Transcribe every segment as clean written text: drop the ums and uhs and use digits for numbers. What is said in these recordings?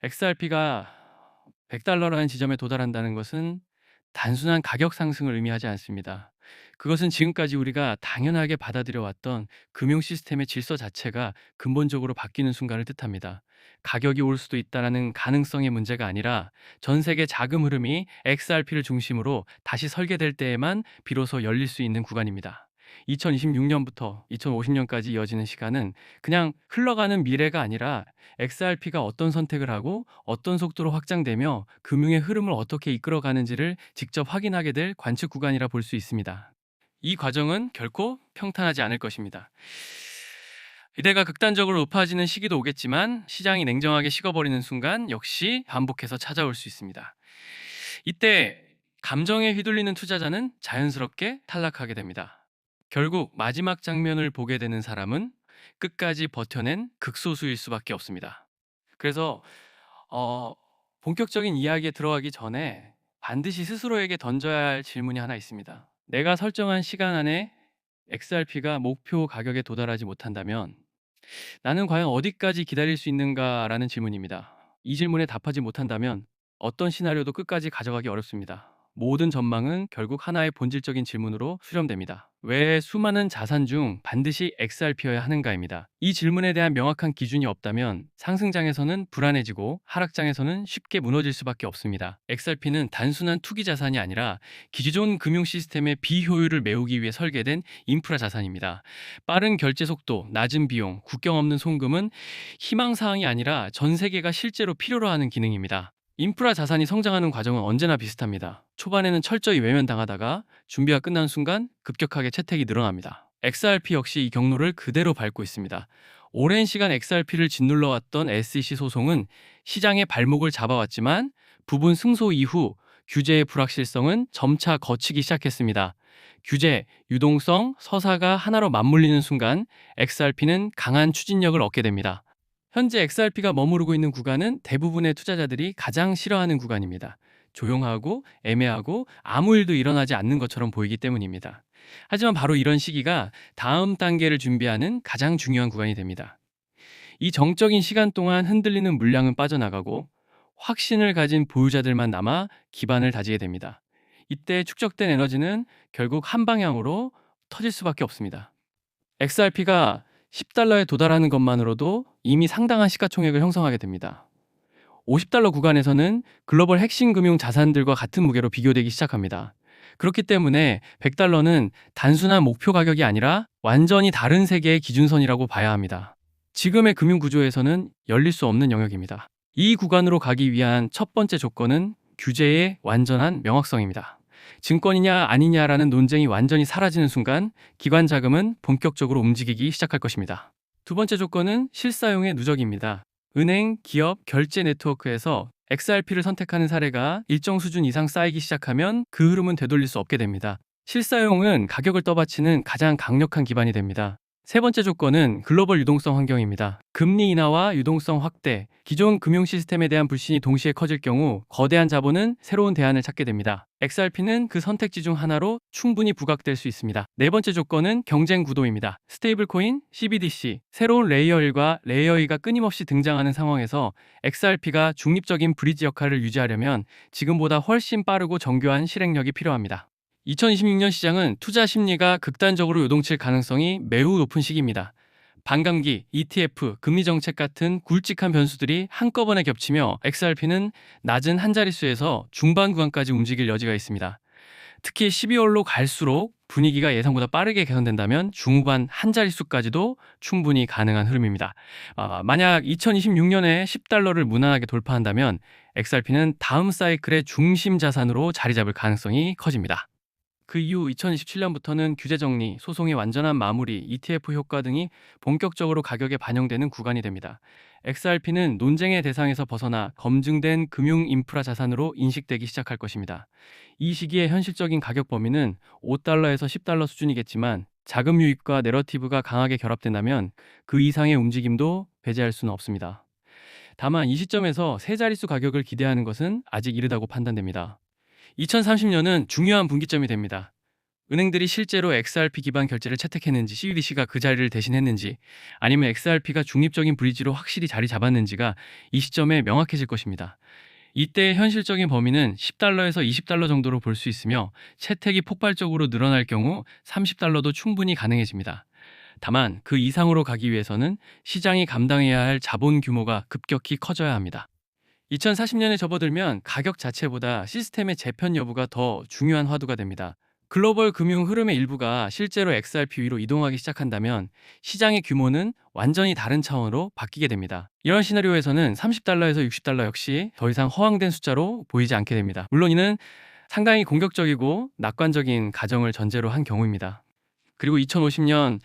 XRP가 $100라는 지점에 도달한다는 것은 단순한 가격 상승을 의미하지 않습니다. 그것은 지금까지 우리가 당연하게 받아들여 왔던 금융 시스템의 질서 자체가 근본적으로 바뀌는 순간을 뜻합니다. 가격이 올 수도 있다는 가능성의 문제가 아니라 전 세계 자금 흐름이 XRP를 중심으로 다시 설계될 때에만 비로소 열릴 수 있는 구간입니다. 2026년부터 2050년까지 이어지는 시간은 그냥 흘러가는 미래가 아니라 XRP가 어떤 선택을 하고 어떤 속도로 확장되며 금융의 흐름을 어떻게 이끌어가는지를 직접 확인하게 될 관측 구간이라 볼 수 있습니다. 이 과정은 결코 평탄하지 않을 것입니다. 이대가 극단적으로 높아지는 시기도 오겠지만 시장이 냉정하게 식어버리는 순간 역시 반복해서 찾아올 수 있습니다. 이때 감정에 휘둘리는 투자자는 자연스럽게 탈락하게 됩니다. 결국 마지막 장면을 보게 되는 사람은 끝까지 버텨낸 극소수일 수밖에 없습니다. 그래서 어, 본격적인 이야기에 들어가기 전에 반드시 스스로에게 던져야 할 질문이 하나 있습니다. 내가 설정한 시간 안에 XRP가 목표 가격에 도달하지 못한다면 나는 과연 어디까지 기다릴 수 있는가라는 질문입니다. 이 질문에 답하지 못한다면 어떤 시나리오도 끝까지 가져가기 어렵습니다. 모든 전망은 결국 하나의 본질적인 질문으로 수렴됩니다. 왜 수많은 자산 중 반드시 XRP여야 하는가입니다. 이 질문에 대한 명확한 기준이 없다면 상승장에서는 불안해지고 하락장에서는 쉽게 무너질 수밖에 없습니다. XRP는 단순한 투기 자산이 아니라 기존 금융 시스템의 비효율을 메우기 위해 설계된 인프라 자산입니다. 빠른 결제 속도, 낮은 비용, 국경 없는 송금은 희망사항이 아니라 전 세계가 실제로 필요로 하는 기능입니다. 인프라 자산이 성장하는 과정은 언제나 비슷합니다. 초반에는 철저히 외면당하다가 준비가 끝난 순간 급격하게 채택이 늘어납니다. XRP 역시 이 경로를 그대로 밟고 있습니다. 오랜 시간 XRP를 짓눌러왔던 SEC 소송은 시장의 발목을 잡아왔지만 부분 승소 이후 규제의 불확실성은 점차 걷히기 시작했습니다. 규제, 유동성, 서사가 하나로 맞물리는 순간 XRP는 강한 추진력을 얻게 됩니다. 현재 XRP가 머무르고 있는 구간은 대부분의 투자자들이 가장 싫어하는 구간입니다. 조용하고 애매하고 아무 일도 일어나지 않는 것처럼 보이기 때문입니다. 하지만 바로 이런 시기가 다음 단계를 준비하는 가장 중요한 구간이 됩니다. 이 정적인 시간 동안 흔들리는 물량은 빠져나가고 확신을 가진 보유자들만 남아 기반을 다지게 됩니다. 이때 축적된 에너지는 결국 한 방향으로 터질 수밖에 없습니다. XRP가 $10에 도달하는 것만으로도 이미 상당한 시가총액을 형성하게 됩니다. $50 구간에서는 글로벌 핵심 금융 자산들과 같은 무게로 비교되기 시작합니다. 그렇기 때문에 $100는 단순한 목표 가격이 아니라 완전히 다른 세계의 기준선이라고 봐야 합니다. 지금의 금융 구조에서는 열릴 수 없는 영역입니다. 이 구간으로 가기 위한 첫 번째 조건은 규제의 완전한 명확성입니다. 증권이냐 아니냐라는 논쟁이 완전히 사라지는 순간 기관 자금은 본격적으로 움직이기 시작할 것입니다. 두 번째 조건은 실사용의 누적입니다. 은행, 기업, 결제 네트워크에서 XRP를 선택하는 사례가 일정 수준 이상 쌓이기 시작하면 그 흐름은 되돌릴 수 없게 됩니다. 실사용은 가격을 떠받치는 가장 강력한 기반이 됩니다. 세 번째 조건은 글로벌 유동성 환경입니다. 금리 인하와 유동성 확대, 기존 금융 시스템에 대한 불신이 동시에 커질 경우 거대한 자본은 새로운 대안을 찾게 됩니다. XRP는 그 선택지 중 하나로 충분히 부각될 수 있습니다. 네 번째 조건은 경쟁 구도입니다. 스테이블 코인, CBDC, 새로운 레이어 1과 레이어 2가 끊임없이 등장하는 상황에서 XRP가 중립적인 브리지 역할을 유지하려면 지금보다 훨씬 빠르고 정교한 실행력이 필요합니다. 2026년 시장은 투자 심리가 극단적으로 요동칠 가능성이 매우 높은 시기입니다. 반감기, ETF, 금리 정책 같은 굵직한 변수들이 한꺼번에 겹치며 XRP는 낮은 한 자릿수에서 중반 구간까지 움직일 여지가 있습니다. 특히 12월로 갈수록 분위기가 예상보다 빠르게 개선된다면 중후반 한 자릿수까지도 충분히 가능한 흐름입니다. 만약 2026년에 $10를 무난하게 돌파한다면 XRP는 다음 사이클의 중심 자산으로 자리 잡을 가능성이 커집니다. 그 이후 2027년부터는 규제 정리, 소송의 완전한 마무리, ETF 효과 등이 본격적으로 가격에 반영되는 구간이 됩니다. XRP는 논쟁의 대상에서 벗어나 검증된 금융 인프라 자산으로 인식되기 시작할 것입니다. 이 시기의 현실적인 가격 범위는 $5에서 $10 수준이겠지만 자금 유입과 내러티브가 강하게 결합된다면 그 이상의 움직임도 배제할 수는 없습니다. 다만 이 시점에서 세 자릿수 가격을 기대하는 것은 아직 이르다고 판단됩니다. 2030년은 중요한 분기점이 됩니다. 은행들이 실제로 XRP 기반 결제를 채택했는지, CBDC가 그 자리를 대신했는지, 아니면 XRP가 중립적인 브리지로 확실히 자리 잡았는지가 이 시점에 명확해질 것입니다. 이때의 현실적인 범위는 10달러에서 20달러 정도로 볼 수 있으며, 채택이 폭발적으로 늘어날 경우 30달러도 충분히 가능해집니다. 다만 그 이상으로 가기 위해서는 시장이 감당해야 할 자본 규모가 급격히 커져야 합니다. 2040년에 접어들면 가격 자체보다 시스템의 재편 여부가 더 중요한 화두가 됩니다. 글로벌 금융 흐름의 일부가 실제로 XRP 위로 이동하기 시작한다면 시장의 규모는 완전히 다른 차원으로 바뀌게 됩니다. 이런 시나리오에서는 30달러에서 60달러 역시 더 이상 허황된 숫자로 보이지 않게 됩니다. 물론 이는 상당히 공격적이고 낙관적인 가정을 전제로 한 경우입니다. 그리고 2050년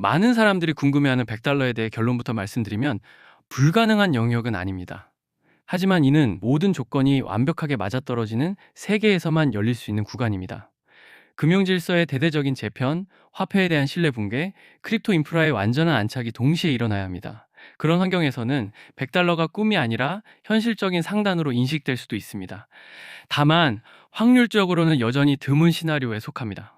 많은 사람들이 궁금해하는 100달러에 대해 결론부터 말씀드리면, 불가능한 영역은 아닙니다. 하지만 이는 모든 조건이 완벽하게 맞아떨어지는 세계에서만 열릴 수 있는 구간입니다. 금융 질서의 대대적인 재편, 화폐에 대한 신뢰 붕괴, 크립토 인프라의 완전한 안착이 동시에 일어나야 합니다. 그런 환경에서는 100달러가 꿈이 아니라 현실적인 상단으로 인식될 수도 있습니다. 다만 확률적으로는 여전히 드문 시나리오에 속합니다.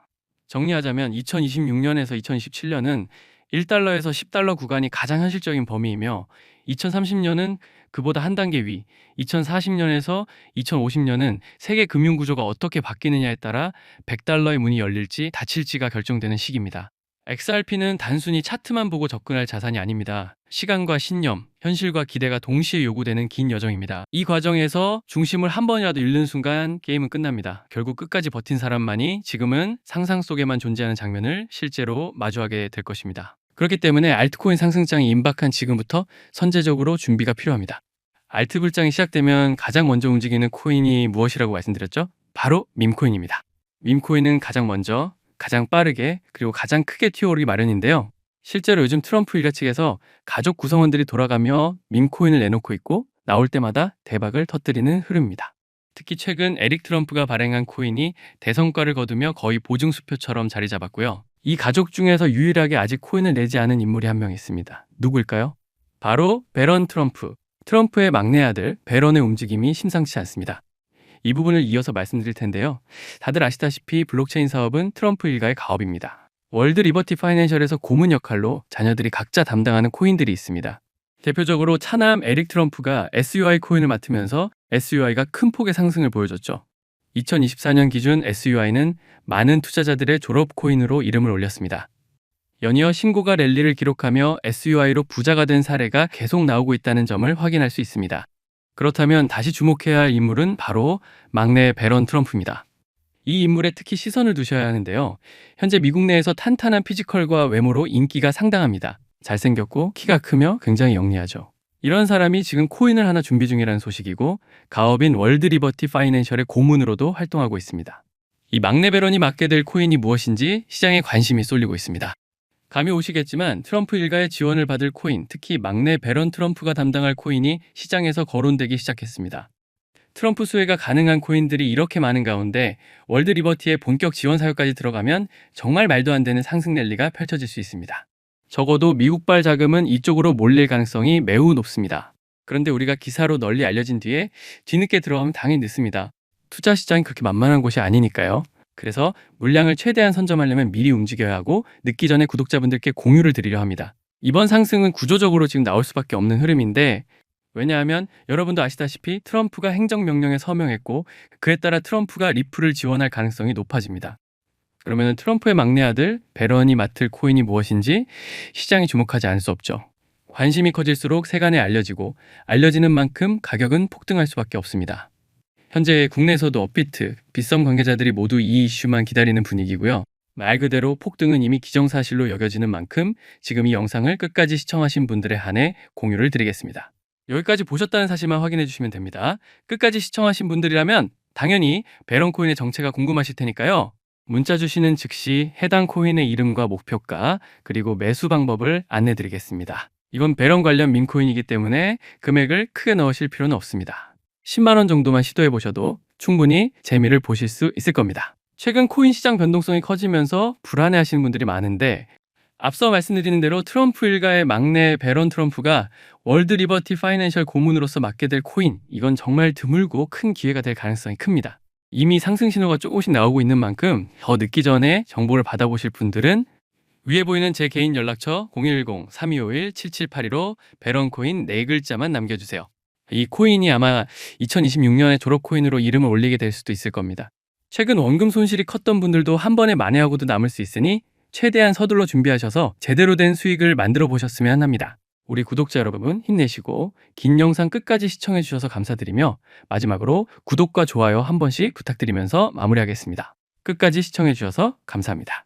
정리하자면 2026년에서 2027년은 1달러에서 10달러 구간이 가장 현실적인 범위이며, 2030년은 그보다 한 단계 위, 2040년에서 2050년은 세계 금융 구조가 어떻게 바뀌느냐에 따라 100달러의 문이 열릴지 닫힐지가 결정되는 시기입니다. XRP는 단순히 차트만 보고 접근할 자산이 아닙니다. 시간과 신념, 현실과 기대가 동시에 요구되는 긴 여정입니다. 이 과정에서 중심을 한 번이라도 잃는 순간 게임은 끝납니다. 결국 끝까지 버틴 사람만이 지금은 상상 속에만 존재하는 장면을 실제로 마주하게 될 것입니다. 그렇기 때문에 알트코인 상승장이 임박한 지금부터 선제적으로 준비가 필요합니다. 알트 불장이 시작되면 가장 먼저 움직이는 코인이 무엇이라고 말씀드렸죠? 바로 밈코인입니다. 밈코인은 가장 먼저, 가장 빠르게, 그리고 가장 크게 튀어오르기 마련인데요. 실제로 요즘 트럼프 일가 측에서 가족 구성원들이 돌아가며 밈코인을 내놓고 있고, 나올 때마다 대박을 터뜨리는 흐름입니다. 특히 최근 에릭 트럼프가 발행한 코인이 대성과를 거두며 거의 보증수표처럼 자리 잡았고요. 이 가족 중에서 유일하게 아직 코인을 내지 않은 인물이 한 명 있습니다. 누구일까요? 바로 베런 트럼프. 트럼프의 막내 아들 베런의 움직임이 심상치 않습니다. 이 부분을 이어서 말씀드릴 텐데요. 다들 아시다시피 블록체인 사업은 트럼프 일가의 가업입니다. 월드 리버티 파이낸셜에서 고문 역할로 자녀들이 각자 담당하는 코인들이 있습니다. 대표적으로 차남 에릭 트럼프가 SUI 코인을 맡으면서 SUI가 큰 폭의 상승을 보여줬죠. 2024년 기준 SUI는 많은 투자자들의 졸업 코인으로 이름을 올렸습니다. 연이어 신고가 랠리를 기록하며 SUI로 부자가 된 사례가 계속 나오고 있다는 점을 확인할 수 있습니다. 그렇다면 다시 주목해야 할 인물은 바로 막내 베런 트럼프입니다. 이 인물에 특히 시선을 두셔야 하는데요. 현재 미국 내에서 탄탄한 피지컬과 외모로 인기가 상당합니다. 잘생겼고 키가 크며 굉장히 영리하죠. 이런 사람이 지금 코인을 하나 준비 중이라는 소식이고, 가업인 월드 리버티 파이낸셜의 고문으로도 활동하고 있습니다. 이 막내 베런이 맡게 될 코인이 무엇인지 시장에 관심이 쏠리고 있습니다. 감이 오시겠지만 트럼프 일가의 지원을 받을 코인, 특히 막내 베런 트럼프가 담당할 코인이 시장에서 거론되기 시작했습니다. 트럼프 수혜가 가능한 코인들이 이렇게 많은 가운데 월드 리버티의 본격 지원 사격까지 들어가면 정말 말도 안 되는 상승 랠리가 펼쳐질 수 있습니다. 적어도 미국발 자금은 이쪽으로 몰릴 가능성이 매우 높습니다. 그런데 우리가 기사로 널리 알려진 뒤에 뒤늦게 들어가면 당연히 늦습니다. 투자 시장이 그렇게 만만한 곳이 아니니까요. 그래서 물량을 최대한 선점하려면 미리 움직여야 하고, 늦기 전에 구독자분들께 공유를 드리려 합니다. 이번 상승은 구조적으로 지금 나올 수밖에 없는 흐름인데, 왜냐하면 여러분도 아시다시피 트럼프가 행정명령에 서명했고, 그에 따라 트럼프가 리플을 지원할 가능성이 높아집니다. 그러면 트럼프의 막내 아들 베런이 맡을 코인이 무엇인지 시장이 주목하지 않을 수 없죠. 관심이 커질수록 세간에 알려지고, 알려지는 만큼 가격은 폭등할 수밖에 없습니다. 현재 국내에서도 업비트, 빗썸 관계자들이 모두 이 이슈만 기다리는 분위기고요. 말 그대로 폭등은 이미 기정사실로 여겨지는 만큼 지금 이 영상을 끝까지 시청하신 분들에 한해 공유를 드리겠습니다. 여기까지 보셨다는 사실만 확인해 주시면 됩니다. 끝까지 시청하신 분들이라면 당연히 베런 코인의 정체가 궁금하실 테니까요. 문자 주시는 즉시 해당 코인의 이름과 목표가, 그리고 매수 방법을 안내 드리겠습니다. 이건 베런 관련 민코인이기 때문에 금액을 크게 넣으실 필요는 없습니다. 10만원 정도만 시도해 보셔도 충분히 재미를 보실 수 있을 겁니다. 최근 코인 시장 변동성이 커지면서 불안해 하시는 분들이 많은데, 앞서 말씀드린 대로 트럼프 일가의 막내 베런 트럼프가 월드 리버티 파이낸셜 고문으로서 맡게 될 코인, 이건 정말 드물고 큰 기회가 될 가능성이 큽니다. 이미 상승 신호가 조금씩 나오고 있는 만큼 더 늦기 전에 정보를 받아보실 분들은 위에 보이는 제 개인 연락처 010-3251-7782로 베런코인 네 글자만 남겨주세요. 이 코인이 아마 2026년에 졸업 코인으로 이름을 올리게 될 수도 있을 겁니다. 최근 원금 손실이 컸던 분들도 한 번에 만회하고도 남을 수 있으니 최대한 서둘러 준비하셔서 제대로 된 수익을 만들어 보셨으면 합니다. 우리 구독자 여러분 힘내시고 긴 영상 끝까지 시청해 주셔서 감사드리며 마지막으로 구독과 좋아요 한 번씩 부탁드리면서 마무리하겠습니다. 끝까지 시청해 주셔서 감사합니다.